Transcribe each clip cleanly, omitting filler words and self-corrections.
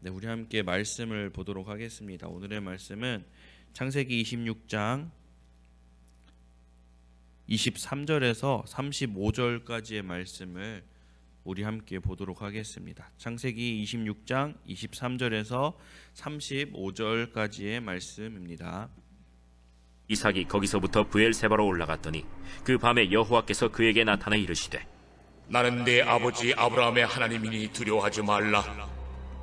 네, 우리 함께 말씀을 보도록 하겠습니다. 오늘의 말씀은 창세기 26장 23절에서 35절까지의 말씀을 우리 함께 보도록 하겠습니다. 창세기 26장 23절에서 35절까지의 말씀입니다. 이삭이 거기서부터 브엘세바로 올라갔더니 그 밤에 여호와께서 그에게 나타나 이르시되 나는 내 아버지 아브라함의 하나님이니 두려워하지 말라.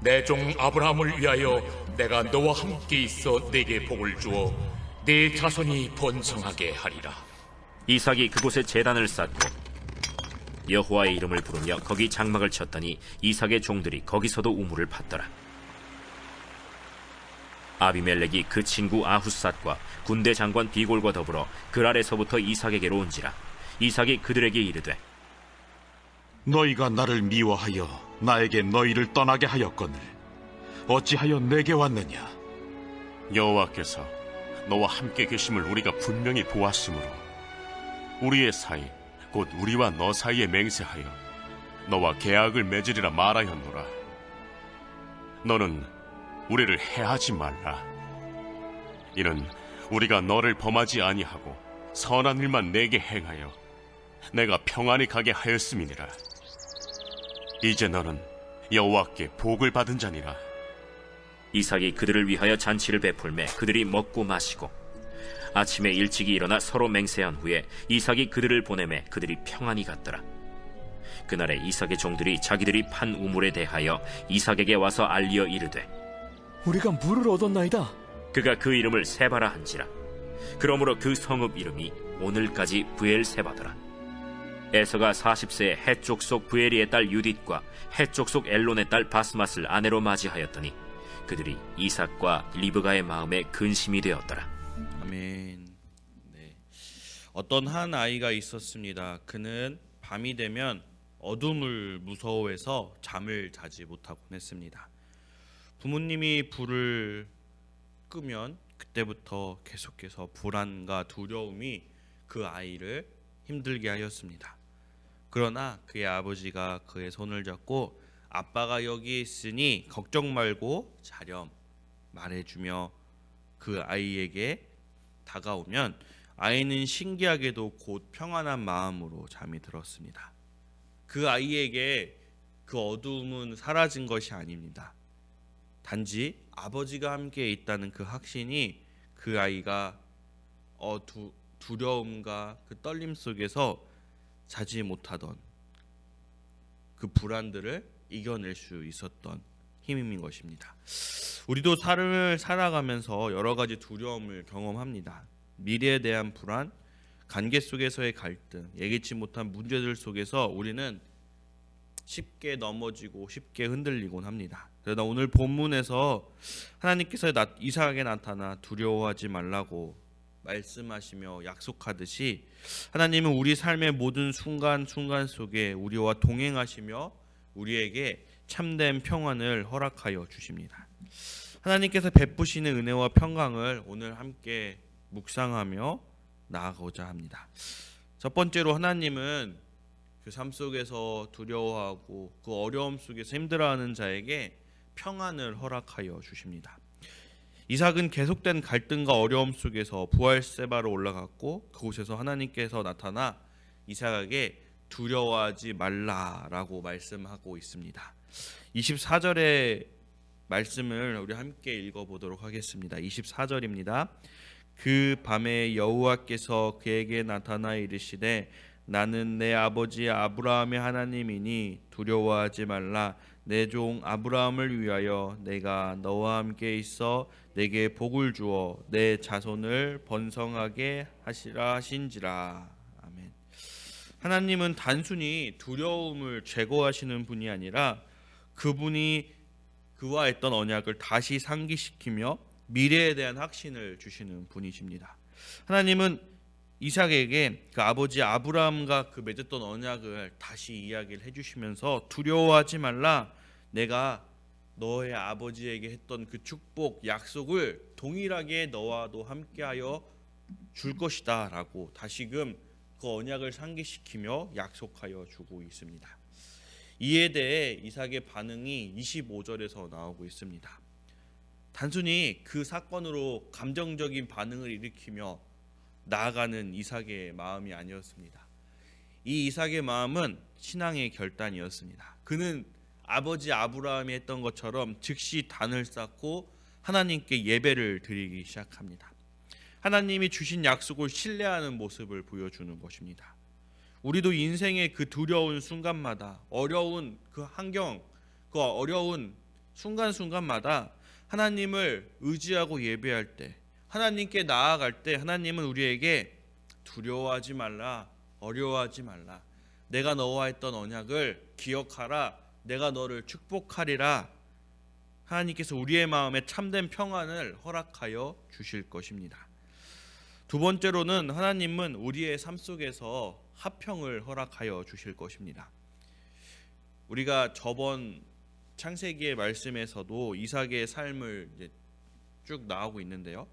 내 종 아브라함을 위하여 내가 너와 함께 있어 내게 복을 주어 내 자손이 번성하게 하리라. 이삭이 그곳에 제단을 쌓고 여호와의 이름을 부르며 거기 장막을 쳤더니 이삭의 종들이 거기서도 우물을 팠더라. 아비멜렉이 그 친구 아훗삿과 군대 장관 비골과 더불어 그랄에서부터 이삭에게로 온지라. 이삭이 그들에게 이르되 너희가 나를 미워하여 나에게 너희를 떠나게 하였거늘 어찌하여 내게 왔느냐? 여호와께서 너와 함께 계심을 우리가 분명히 보았으므로 우리의 사이 곧 우리와 너 사이에 맹세하여 너와 계약을 맺으리라 말하였노라. 너는 우리를 해하지 말라. 이는 우리가 너를 범하지 아니하고 선한 일만 내게 행하여 내가 평안히 가게 하였음이니라. 이제 너는 여호와께 복을 받은 자니라. 이삭이 그들을 위하여 잔치를 베풀매 그들이 먹고 마시고 아침에 일찍이 일어나 서로 맹세한 후에 이삭이 그들을 보내매 그들이 평안히 갔더라. 그날에 이삭의 종들이 자기들이 판 우물에 대하여 이삭에게 와서 알리어 이르되 우리가 물을 얻었나이다. 그가 그 이름을 세바라 한지라. 그러므로 그 성읍 이름이 오늘까지 브엘세바더라. 에서가 40세에 해쪽 속 브에리의 딸 유딧과 해쪽 속 엘론의 딸 바스맛을 아내로 맞이하였더니 그들이 이삭과 리브가의 마음에 근심이 되었더라. 아멘. 네. 어떤 한 아이가 있었습니다. 그는 밤이 되면 어둠을 무서워해서 잠을 자지 못하곤 했습니다. 부모님이 불을 끄면 그때부터 계속해서 불안과 두려움이 그 아이를 힘들게 하였습니다. 그러나 그의 아버지가 그의 손을 잡고 아빠가 여기 있으니 걱정 말고 자렴 말해주며 그 아이에게 다가오면 아이는 신기하게도 곧 평안한 마음으로 잠이 들었습니다. 그 아이에게 그 어두움은 사라진 것이 아닙니다. 단지 아버지가 함께 있다는 그 확신이 그 아이가 두려움과 그 떨림 속에서 자지 못하던 그 불안들을 이겨낼 수 있었던 힘인 것입니다. 우리도 삶을 살아가면서 여러 가지 두려움을 경험합니다. 미래에 대한 불안, 관계 속에서의 갈등, 예기치 못한 문제들 속에서 우리는 쉽게 넘어지고 쉽게 흔들리곤 합니다. 그러나 오늘 본문에서 하나님께서 이삭에게 나타나 두려워하지 말라고 말씀하시며 약속하듯이 하나님은 우리 삶의 모든 순간순간 속에 우리와 동행하시며 우리에게 참된 평안을 허락하여 주십니다. 하나님께서 베푸시는 은혜와 평강을 오늘 함께 묵상하며 나아가고자 합니다. 첫 번째로 하나님은 그 삶 속에서 두려워하고 그 어려움 속에서 힘들어하는 자에게 평안을 허락하여 주십니다. 이삭은 계속된 갈등과 어려움 속에서 브엘세바로 올라갔고 그곳에서 하나님께서 나타나 이삭에게 두려워하지 말라라고 말씀하고 있습니다. 24절의 말씀을 우리 함께 읽어보도록 하겠습니다. 24절입니다. 그 밤에 여호와께서 그에게 나타나 이르시되 나는 내 아버지 아브라함의 하나님이니 두려워하지 말라. 내 종 아브라함을 위하여 내가 너와 함께 있어 내게 복을 주어 내 자손을 번성하게 하시라 하신지라. 아멘. 하나님은 단순히 두려움을 제거하시는 분이 아니라 그분이 그와 했던 언약을 다시 상기시키며 미래에 대한 확신을 주시는 분이십니다. 하나님은 이삭에게 그 아버지 아브라함과 그 맺었던 언약을 다시 이야기를 해주시면서 두려워하지 말라. 내가 너의 아버지에게 했던 그 축복 약속을 동일하게 너와도 함께하여 줄 것이다 라고 다시금 그 언약을 상기시키며 약속하여 주고 있습니다. 이에 대해 이삭의 반응이 25절에서 나오고 있습니다. 단순히 그 사건으로 감정적인 반응을 일으키며 나아가는 이삭의 마음이 아니었습니다. 이 이삭의 마음은 신앙의 결단이었습니다. 그는 아버지 아브라함이 했던 것처럼 즉시 단을 쌓고 하나님께 예배를 드리기 시작합니다. 하나님이 주신 약속을 신뢰하는 모습을 보여주는 것입니다. 우리도 인생의 그 두려운 순간마다, 어려운 그 환경, 그 어려운 순간순간마다 하나님을 의지하고 예배할 때, 하나님께 나아갈 때 하나님은 우리에게 두려워하지 말라, 어려워하지 말라, 내가 너와 했던 언약을 기억하라, 내가 너를 축복하리라, 하나님께서 우리의 마음에 참된 평안을 허락하여 주실 것입니다. 두 번째로는 하나님은 우리의 삶 속에서 화평을 허락하여 주실 것입니다. 우리가 저번 창세기의 말씀에서도 이삭의 삶을 이제 쭉 나오고 있는데요.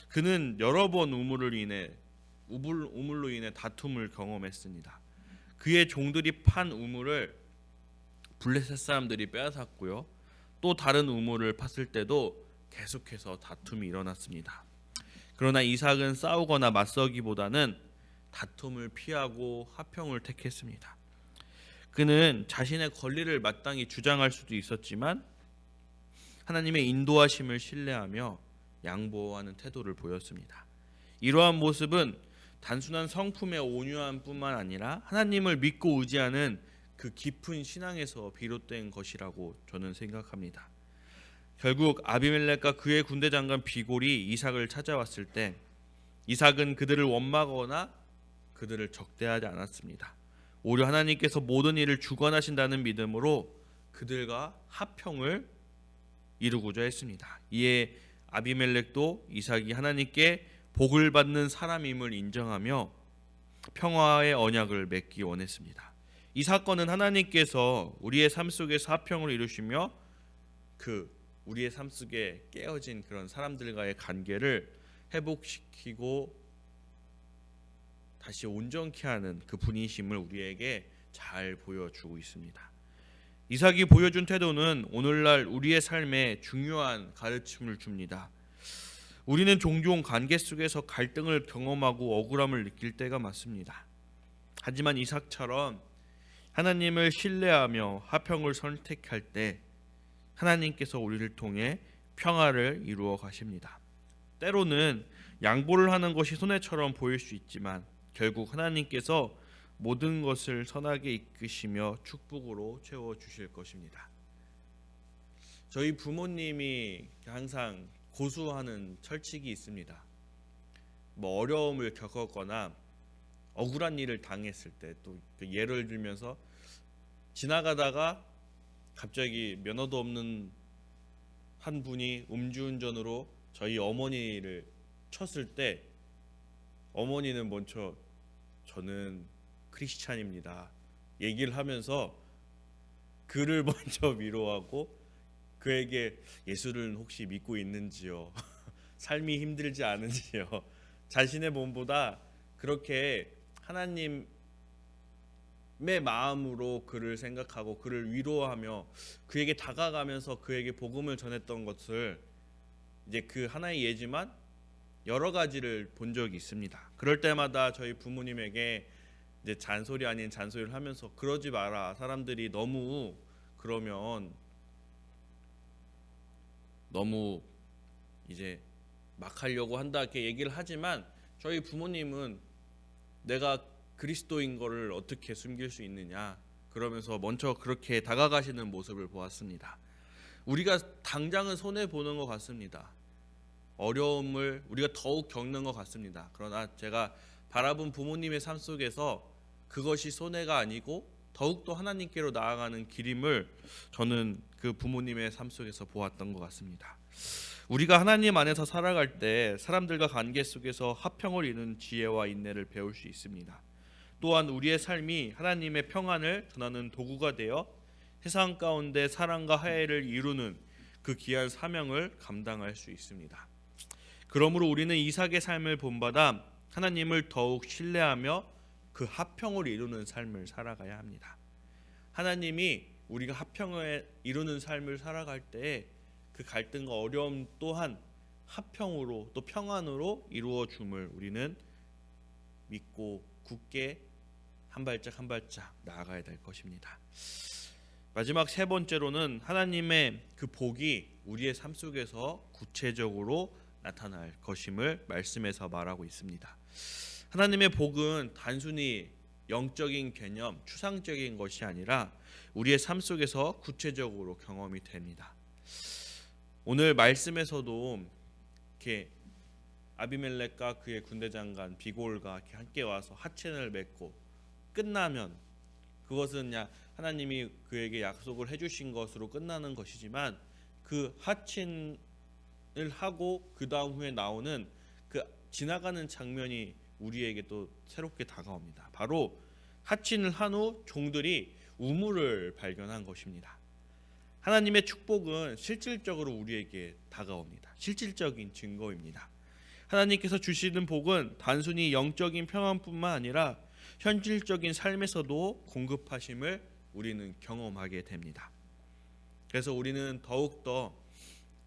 그는 여러 번 우물로 인해 다툼을 경험했습니다. 그의 종들이 판 우물을 블레셋 사람들이 빼앗았고요. 또 다른 우물을 팠을 때도 계속해서 다툼이 일어났습니다. 그러나 이삭은 싸우거나 맞서기보다는 다툼을 피하고 화평을 택했습니다. 그는 자신의 권리를 마땅히 주장할 수도 있었지만 하나님의 인도하심을 신뢰하며 양보하는 태도를 보였습니다. 이러한 모습은 단순한 성품의 온유함뿐만 아니라 하나님을 믿고 의지하는 그 깊은 신앙에서 비롯된 것이라고 저는 생각합니다. 결국 아비멜렉과 그의 군대 장관 비골이 이삭을 찾아왔을 때 이삭은 그들을 원망하거나 그들을 적대하지 않았습니다. 오히려 하나님께서 모든 일을 주관하신다는 믿음으로 그들과 화평을 이루고자 했습니다. 이에 아비멜렉도 이삭이 하나님께 복을 받는 사람임을 인정하며 평화의 언약을 맺기 원했습니다. 이 사건은 하나님께서 우리의 삶 속에서 화평을 이루시며 우리의 삶 속에 깨어진 그런 사람들과의 관계를 회복시키고 다시 온전케 하는 그 분이심을 우리에게 잘 보여주고 있습니다. 이삭이 보여준 태도는 오늘날 우리의 삶에 중요한 가르침을 줍니다. 우리는 종종 관계 속에서 갈등을 경험하고 억울함을 느낄 때가 많습니다. 하지만 이삭처럼 하나님을 신뢰하며 화평을 선택할 때 하나님께서 우리를 통해 평화를 이루어 가십니다. 때로는 양보를 하는 것이 손해처럼 보일 수 있지만 결국 하나님께서 모든 것을 선하게 이끄시며 축복으로 채워주실 것입니다. 저희 부모님이 항상 고수하는 철칙이 있습니다. 어려움을 겪었거나 억울한 일을 당했을 때 또 예를 들면서 지나가다가 갑자기 면허도 없는 한 분이 음주운전으로 저희 어머니를 쳤을 때 어머니는 먼저 저는 크리스찬입니다 얘기를 하면서 그를 먼저 위로하고 그에게 예수를 혹시 믿고 있는지요? 삶이 힘들지 않은지요? 자신의 몸보다 그렇게 하나님의 마음으로 그를 생각하고 그를 위로하며 그에게 다가가면서 그에게 복음을 전했던 것을 이제 그 하나의 예지만 여러 가지를 본 적이 있습니다. 그럴 때마다 저희 부모님에게 이제 잔소리 아닌 잔소리를 하면서 그러지 마라. 사람들이 너무 그러면 너무 이제 막 하려고 한다 이렇게 얘기를 하지만 저희 부모님은 내가 그리스도인 거를 어떻게 숨길 수 있느냐 그러면서 먼저 그렇게 다가가시는 모습을 보았습니다. 우리가 당장은 손해 보는 것 같습니다. 어려움을 우리가 더욱 겪는 것 같습니다. 그러나 제가 바라본 부모님의 삶 속에서 그것이 손해가 아니고 더욱더 하나님께로 나아가는 길임을 저는 그 부모님의 삶 속에서 보았던 것 같습니다. 우리가 하나님 안에서 살아갈 때 사람들과 관계 속에서 화평을 이루는 지혜와 인내를 배울 수 있습니다. 또한 우리의 삶이 하나님의 평안을 전하는 도구가 되어 세상 가운데 사랑과 화해를 이루는 그 귀한 사명을 감당할 수 있습니다. 그러므로 우리는 이삭의 삶을 본받아 하나님을 더욱 신뢰하며 그 화평을 이루는 삶을 살아가야 합니다. 하나님이 우리가 합평을 이루는 삶을 살아갈 때 그 갈등과 어려움 또한 합평으로 또 평안으로 이루어 줌을 우리는 믿고 굳게 한 발짝 한 발짝 나아가야 될 것입니다. 마지막 세 번째로는 하나님의 그 복이 우리의 삶 속에서 구체적으로 나타날 것임을 말씀에서 말하고 있습니다. 하나님의 복은 단순히 영적인 개념, 추상적인 것이 아니라 우리의 삶 속에서 구체적으로 경험이 됩니다. 오늘 말씀에서도 이렇게 아비멜렉과 그의 군대 장관 비골과 이렇게 함께 와서 하친을 맺고 끝나면 그것은 그냥 하나님이 그에게 약속을 해주신 것으로 끝나는 것이지만 그 하친을 하고 그 다음 후에 나오는 그 지나가는 장면이 우리에게 또 새롭게 다가옵니다. 바로 하친을 한 후 종들이 우물을 발견한 것입니다. 하나님의 축복은 실질적으로 우리에게 다가옵니다. 실질적인 증거입니다. 하나님께서 주시는 복은 단순히 영적인 평안뿐만 아니라 현실적인 삶에서도 공급하심을 우리는 경험하게 됩니다. 그래서 우리는 더욱더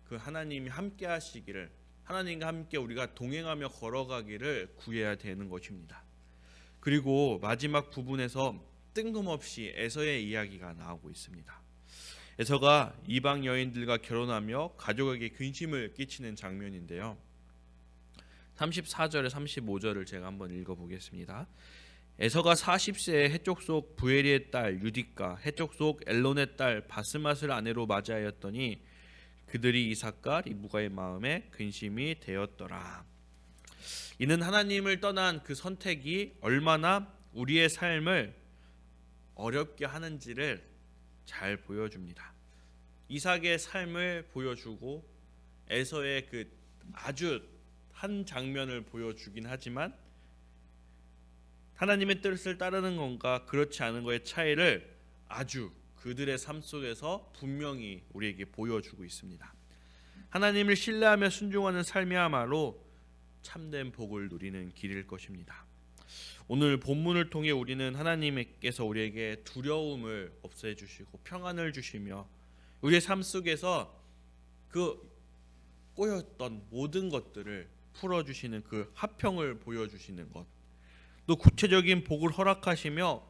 그 하나님이 함께 하시기를, 하나님과 함께 우리가 동행하며 걸어가기를 구해야 되는 것입니다. 그리고 마지막 부분에서 뜬금없이 에서의 이야기가 나오고 있습니다. 에서가 이방 여인들과 결혼하며 가족에게 근심을 끼치는 장면인데요. 34절에 35절을 제가 한번 읽어보겠습니다. 에서가 40세에 해족 속 부에리의 딸 유디과 해족 속 엘론의 딸 바스맛을 아내로 맞이하였더니 그들이 이삭과 리브가의 마음에 근심이 되었더라. 이는 하나님을 떠난 그 선택이 얼마나 우리의 삶을 어렵게 하는지를 잘 보여줍니다. 이삭의 삶을 보여주고 에서의 그 아주 한 장면을 보여주긴 하지만 하나님의 뜻을 따르는 것과 그렇지 않은 것의 차이를 아주 그들의 삶 속에서 분명히 우리에게 보여주고 있습니다. 하나님을 신뢰하며 순종하는 삶이야말로 참된 복을 누리는 길일 것입니다. 오늘 본문을 통해 우리는 하나님께서 우리에게 두려움을 없애주시고 평안을 주시며 우리의 삶 속에서 그 꼬였던 모든 것들을 풀어주시는 그 화평을 보여주시는 것, 또 구체적인 복을 허락하시며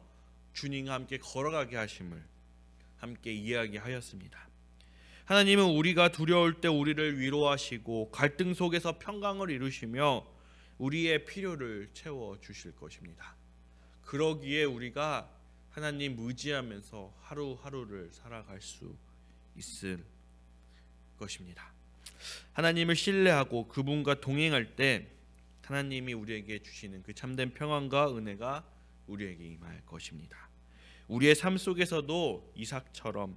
주님과 함께 걸어가게 하심을 함께 이야기하였습니다. 하나님은 우리가 두려울 때 우리를 위로하시고 갈등 속에서 평강을 이루시며 우리의 필요를 채워주실 것입니다. 그러기에 우리가 하나님 의지하면서 하루하루를 살아갈 수 있을 것입니다. 하나님을 신뢰하고 그분과 동행할 때 하나님이 우리에게 주시는 그 참된 평안과 은혜가 우리에게 임할 것입니다. 우리의 삶 속에서도 이삭처럼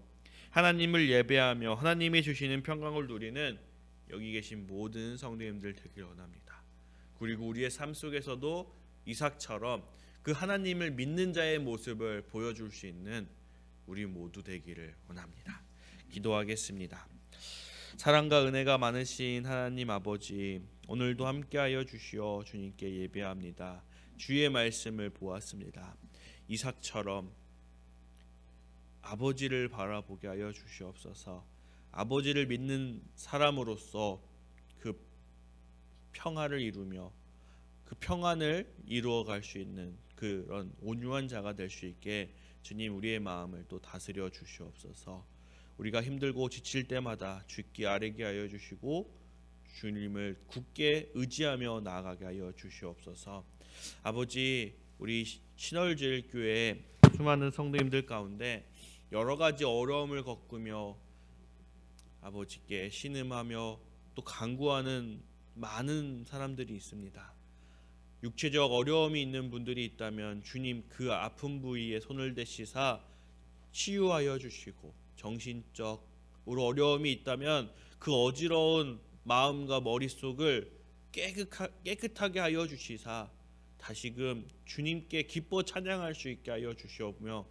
하나님을 예배하며 하나님이 주시는 평강을 누리는 여기 계신 모든 성도님들 되길 원합니다. 그리고 우리의 삶 속에서도 이삭처럼 그 하나님을 믿는 자의 모습을 보여줄 수 있는 우리 모두 되기를 원합니다. 기도하겠습니다. 사랑과 은혜가 많으신 하나님 아버지, 오늘도 함께하여 주시어 주님께 예배합니다. 주의 말씀을 보았습니다. 이삭처럼 아버지를 바라보게 하여 주시옵소서. 아버지를 믿는 사람으로서 그 평화를 이루며 그 평안을 이루어갈 수 있는 그런 온유한 자가 될 수 있게 주님 우리의 마음을 또 다스려 주시옵소서. 우리가 힘들고 지칠 때마다 주께 아뢰게 하여 주시고 주님을 굳게 의지하며 나아가게 하여 주시옵소서. 아버지, 우리 신월제일교회 수많은 성도님들 가운데 여러 가지 어려움을 겪으며 아버지께 신음하며 또 간구하는 많은 사람들이 있습니다. 육체적 어려움이 있는 분들이 있다면 주님 그 아픈 부위에 손을 대시사 치유하여 주시고, 정신적으로 어려움이 있다면 그 어지러운 마음과 머릿속을 깨끗하게 하여 주시사 다시금 주님께 기뻐 찬양할 수 있게 하여 주시오며,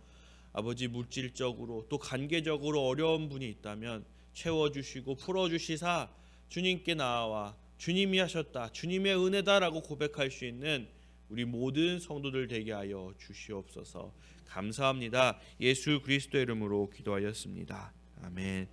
아버지 물질적으로 또 관계적으로 어려운 분이 있다면 채워주시고 풀어주시사 주님께 나아와 주님이 하셨다, 주님의 은혜다라고 고백할 수 있는 우리 모든 성도들 되게 하여 주시옵소서. 감사합니다. 예수 그리스도의 이름으로 기도하였습니다. 아멘.